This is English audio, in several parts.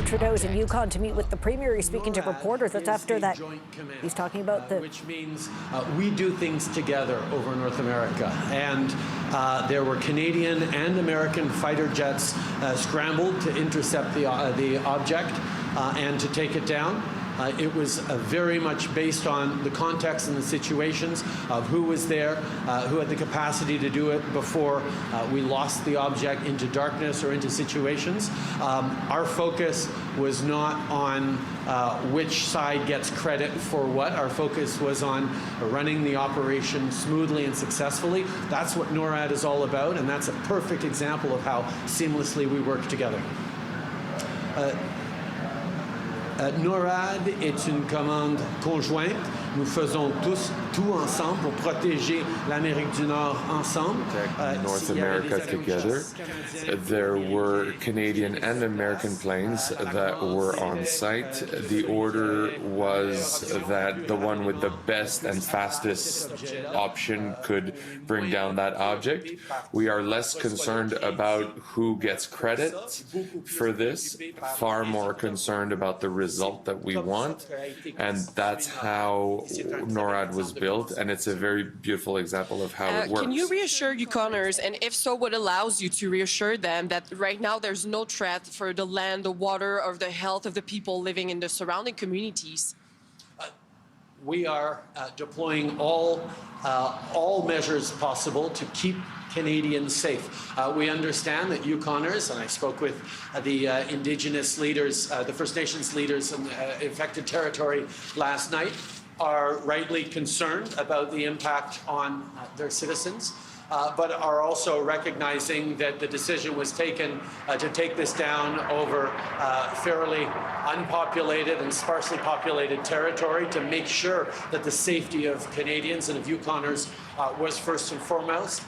Trudeau is in Yukon to meet with the Premier. He's speaking to reporters. That's after that. He's talking about the... Which means we do things together over North America. And there were Canadian and American fighter jets scrambled to intercept the object and to take it down. It was very much based on the context and the situations of who was there, who had the capacity to do it before we lost the object into darkness or into situations. Our focus was not on which side gets credit for what. Our focus was on running the operation smoothly and successfully. That's what Norad is all about, and that's a perfect example of how seamlessly we work together. Norad est une commande conjointe. Nous faisons tous tout ensemble pour protéger l'Amérique du Nord ensemble. North America together. There were Canadian and American planes that were on site. The order was that the one with the best and fastest option could bring down that object. We are less concerned about who gets credit for this, far more concerned about the result that we want, and that's how Norad was built, and it's a very beautiful example of how it works. Can you reassure Yukoners, and if so, what allows you to reassure them that right now there's no threat for the land, the water, or the health of the people living in the surrounding communities? We are deploying all measures possible to keep Canadians safe. We understand that Yukoners, and I spoke with the Indigenous leaders, the First Nations leaders in the affected territory last night, are rightly concerned about the impact on their citizens, but are also recognizing that the decision was taken to take this down over fairly unpopulated and sparsely populated territory to make sure that the safety of Canadians and of Yukoners was first and foremost.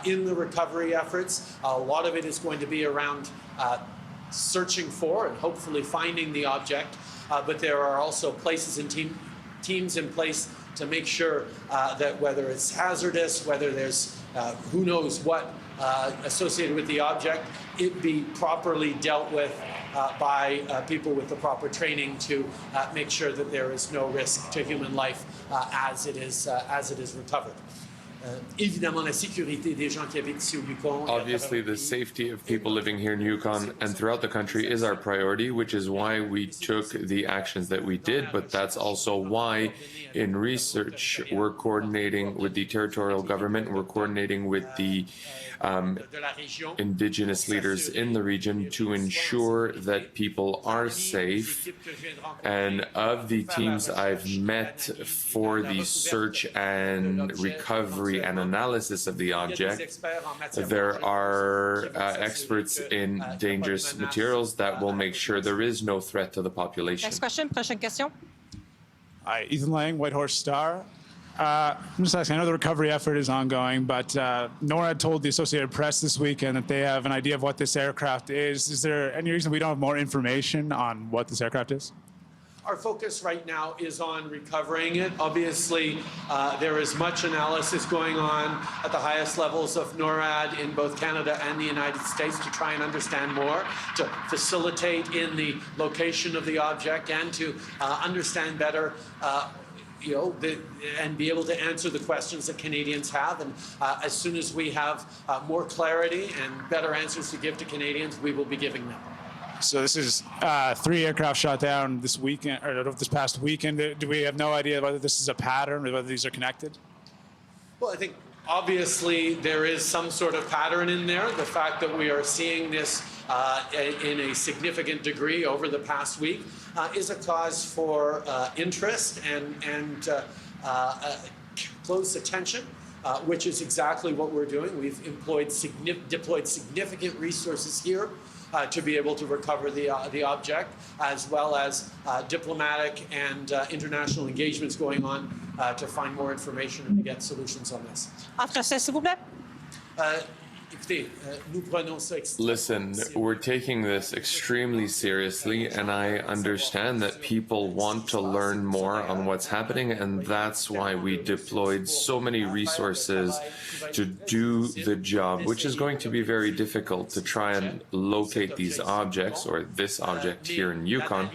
In the recovery efforts, a lot of it is going to be around searching for and hopefully finding the object, but there are also places and teams in place to make sure that whether it's hazardous, whether there's who knows what associated with the object, it be properly dealt with by people with the proper training to make sure that there is no risk to human life as it is recovered. Obviously, the safety of people living here in Yukon and throughout the country is our priority, which is why we took the actions that we did, but that's also why in research we're coordinating with the territorial government, we're coordinating with the Indigenous leaders in the region to ensure that people are safe. And of the teams I've met for the search and recovery and analysis of the object, there are experts in dangerous materials that will make sure there is no threat to the population. Next question, prochaine question. Hi, Ethan Lang, Whitehorse Star. I'm just asking, I know the recovery effort is ongoing, but Norad told the Associated Press this weekend that they have an idea of what this aircraft is. Is there any reason we don't have more information on what this aircraft is? Our focus right now is on recovering it. Obviously, there is much analysis going on at the highest levels of NORAD in both Canada and the United States to try and understand more, to facilitate in the location of the object and to understand better and be able to answer the questions that Canadians have. And as soon as we have more clarity and better answers to give to Canadians, we will be giving them. So this is 3 aircraft shot down this weekend, or this past weekend. Do we have no idea whether this is a pattern or whether these are connected? Well, I think obviously there is some sort of pattern in there. The fact that we are seeing this in a significant degree over the past week is a cause for interest and close attention, which is exactly what we're doing. We've deployed significant resources here to be able to recover the object, as well as diplomatic and international engagements going on to find more information and to get solutions on this. En français, s'il vous plaît. Listen, we're taking this extremely seriously, and I understand that people want to learn more on what's happening, and that's why we deployed so many resources to do the job, which is going to be very difficult to try and locate these objects, or this object here in Yukon.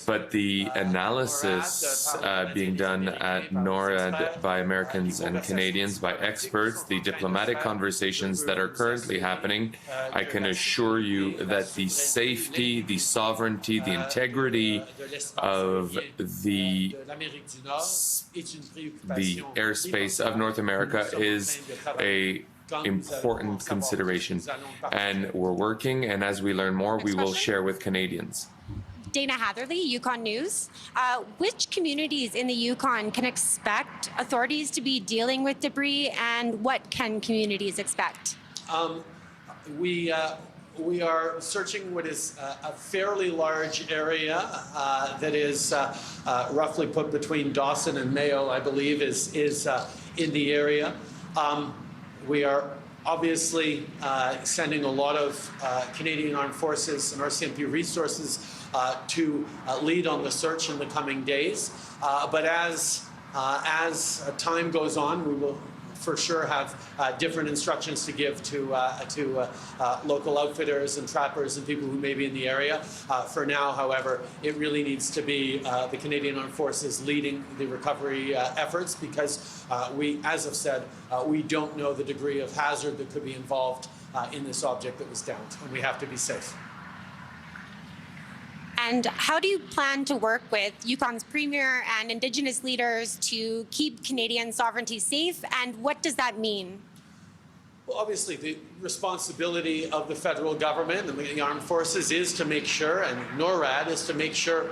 But the analysis being done at Norad by Americans and Canadians, by experts, the diplomatic conversations that are currently happening, I can assure you that the safety, the sovereignty, the integrity of the airspace of North America is a important consideration. And we're working, and as we learn more, we will share with Canadians. Dana Hatherley, Yukon News. Which communities in the Yukon can expect authorities to be dealing with debris, and what can communities expect? We are searching what is a fairly large area that is roughly put between Dawson and Mayo, I believe, is in the area. We are obviously sending a lot of Canadian Armed Forces and RCMP resources to lead on the search in the coming days. But as time goes on, we will for sure have different instructions to give to local outfitters and trappers and people who may be in the area. For now, however, it really needs to be the Canadian Armed Forces leading the recovery efforts, because we, as I've said, we don't know the degree of hazard that could be involved in this object that was downed, and we have to be safe. And how do you plan to work with Yukon's Premier and Indigenous leaders to keep Canadian sovereignty safe, and what does that mean? Well, obviously, the responsibility of the federal government and the armed forces is to make sure, and NORAD is to make sure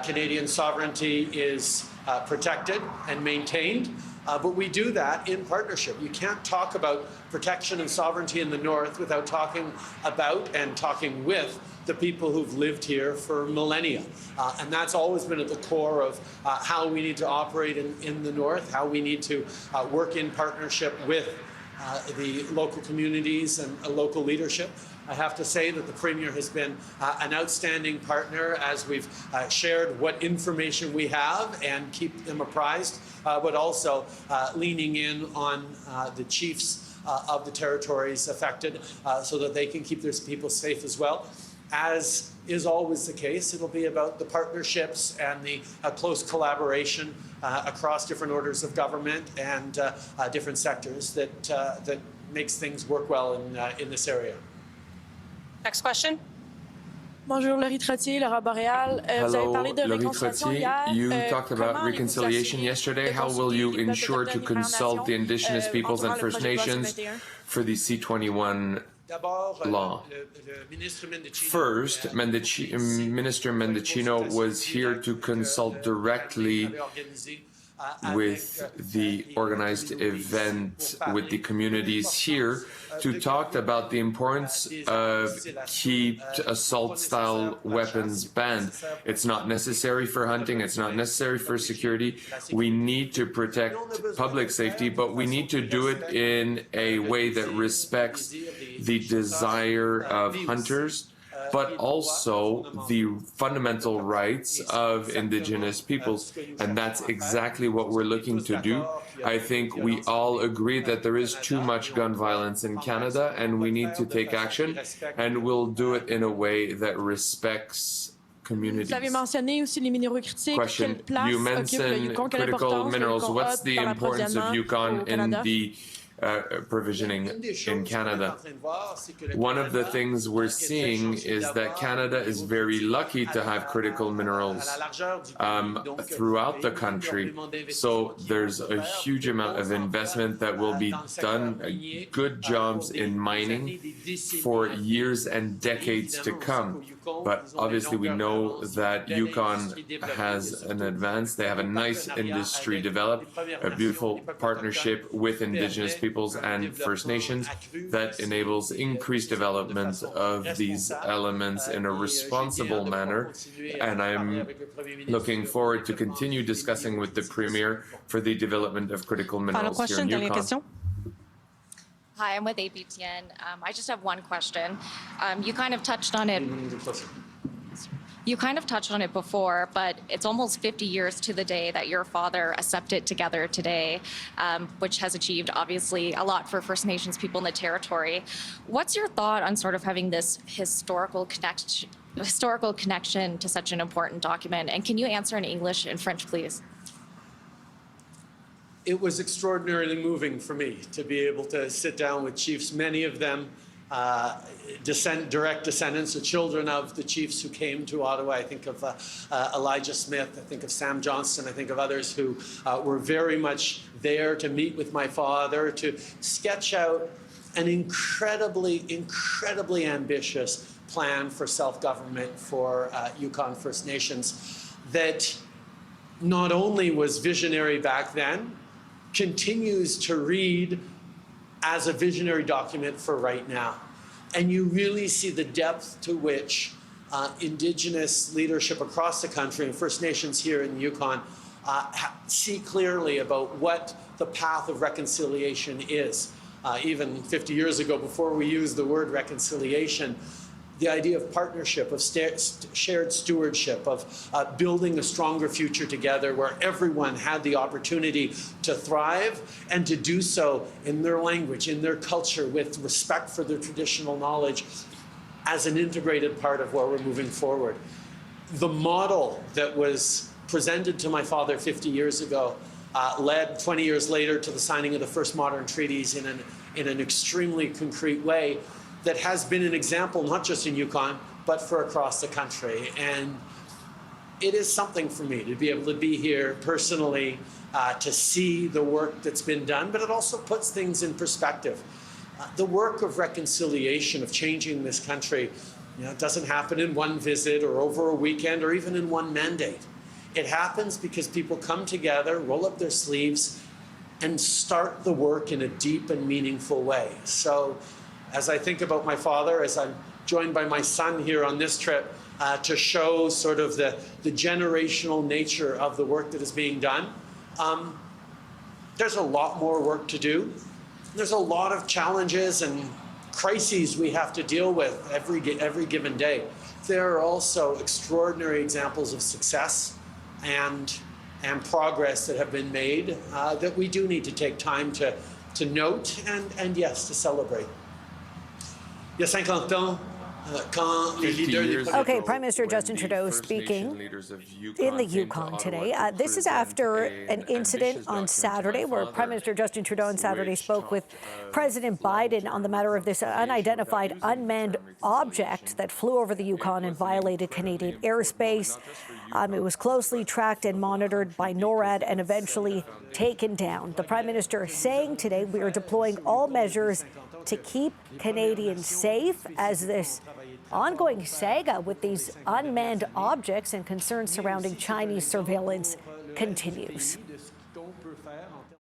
Canadian sovereignty is protected and maintained. But we do that in partnership. You can't talk about protection and sovereignty in the North without talking about and talking with the people who've lived here for millennia. And that's always been at the core of how we need to operate in the North, how we need to work in partnership with the local communities and local leadership. I have to say that the Premier has been an outstanding partner as we've shared what information we have and keep them apprised, but also leaning in on the chiefs of the territories affected so that they can keep their people safe as well. As is always the case, it'll be about the partnerships and the close collaboration across different orders of government and different sectors that makes things work well in this area. Next question. Bonjour, Laurie Trottier, Laura Boréal. Vous avez parlé de réconciliation hier. You talked about reconciliation yesterday. How will you ensure to consult the Indigenous peoples and First Nations for the C-21 law? First, Minister Mendicino was here to consult directly with the organized event with the communities here to talk about the importance of keep assault-style weapons banned. It's not necessary for hunting, it's not necessary for security. We need to protect public safety, but we need to do it in a way that respects the desire of hunters, but also the fundamental rights of Indigenous peoples. And that's exactly what we're looking to do. I think we all agree that there is too much gun violence in Canada and we need to take action, and we'll do it in a way that respects communities. Vous avez mentionné aussi les minéraux critiques. Question. You mentioned critical minerals. What's the importance of Yukon in the provisioning in Canada? One of the things we're seeing is that Canada is very lucky to have critical minerals throughout the country. So there's a huge amount of investment that will be done, good jobs in mining for years and decades to come. But obviously we know that Yukon has an advance. They have a nice industry developed, a beautiful partnership with Indigenous peoples and First Nations that enables increased development of these elements in a responsible manner. And I'm looking forward to continue discussing with the Premier for the development of critical minerals here in Yukon. Hi, I'm with APTN. I just have one question. You kind of touched on it. You kind of touched on it before, but it's almost 50 years to the day that your father accepted Together Today, which has achieved obviously a lot for First Nations people in the territory. What's your thought on sort of having this historical connection to such an important document? And can you answer in English and French, please? It was extraordinarily moving for me to be able to sit down with chiefs, many of them direct descendants, the children of the chiefs who came to Ottawa. I think of Elijah Smith, I think of Sam Johnston, I think of others who were very much there to meet with my father, to sketch out an incredibly, incredibly ambitious plan for self-government for Yukon First Nations that not only was visionary back then, continues to read as a visionary document for right now. And you really see the depth to which Indigenous leadership across the country and First Nations here in the Yukon see clearly about what the path of reconciliation is. Even 50 years ago, before we used the word reconciliation, the idea of partnership, of shared stewardship, of building a stronger future together where everyone had the opportunity to thrive and to do so in their language, in their culture, with respect for their traditional knowledge as an integrated part of where we're moving forward. The model that was presented to my father 50 years ago led 20 years later to the signing of the first modern treaties in an extremely concrete way that has been an example, not just in Yukon, but for across the country. And it is something for me to be able to be here personally, to see the work that's been done, but it also puts things in perspective. The work of reconciliation, of changing this country, it doesn't happen in one visit or over a weekend or even in one mandate. It happens because people come together, roll up their sleeves, and start the work in a deep and meaningful way. So, as I think about my father, as I'm joined by my son here on this trip to show sort of the generational nature of the work that is being done, there's a lot more work to do. There's a lot of challenges and crises we have to deal with every given day. There are also extraordinary examples of success and progress that have been made that we do need to take time to note and yes, to celebrate. Il y a 50 ans, quand les leaders... Okay, Prime Minister Justin Trudeau speaking in the Yukon today. This is after an incident on Saturday where Prime Minister Justin Trudeau on Saturday spoke with President Biden on the matter of this unidentified unmanned object that flew over the Yukon and violated Canadian airspace. It was closely tracked and monitored by Norad and eventually taken down. The Prime Minister saying today we are deploying all measures to keep Canadians safe as this ongoing saga with these unmanned objects and concerns surrounding Chinese surveillance continues.